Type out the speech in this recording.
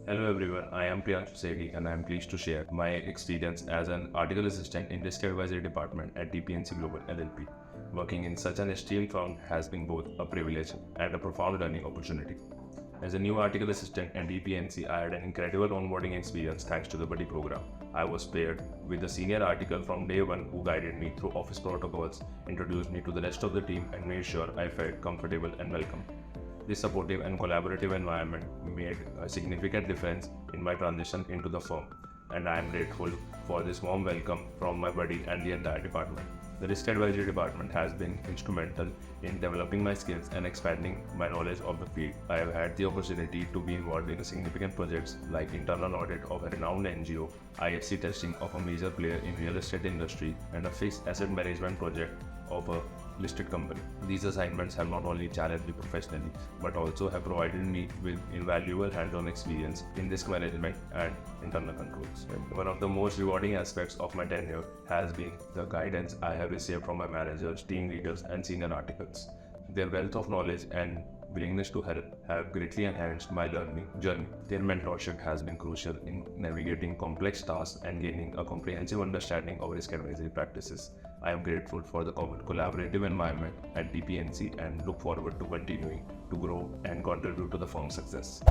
Hello everyone, I am Priyanshu Sethi and I am pleased to share my experience as an article assistant in risk advisory department at DPNC Global LLP. Working in such an esteemed firm has been both a privilege and a profound learning opportunity. As a new article assistant at DPNC, I had an incredible onboarding experience thanks to the buddy program. I was paired with a senior article from day one who guided me through office protocols, introduced me to the rest of the team and made sure I felt comfortable and welcome. This supportive and collaborative environment made a significant difference in my transition into the firm, and I am grateful for this warm welcome from my buddy and the entire department. The risk advisory department has been instrumental in developing my skills and expanding my knowledge of the field. I have had the opportunity to be involved in significant projects like internal audit of a renowned NGO, IFC testing of a major player in real estate industry, and a fixed asset management project of a listed company. These assignments have not only challenged me professionally, but also have provided me with invaluable hands-on experience in risk management and internal controls. One of the most rewarding aspects of my tenure has been the guidance I have received from my managers, team leaders, and senior articles. Their wealth of knowledge and willingness to help have greatly enhanced my learning journey. Their mentorship has been crucial in navigating complex tasks and gaining a comprehensive understanding of risk advisory practices. I am grateful for the collaborative environment at DPNC and look forward to continuing to grow and contribute to the firm's success.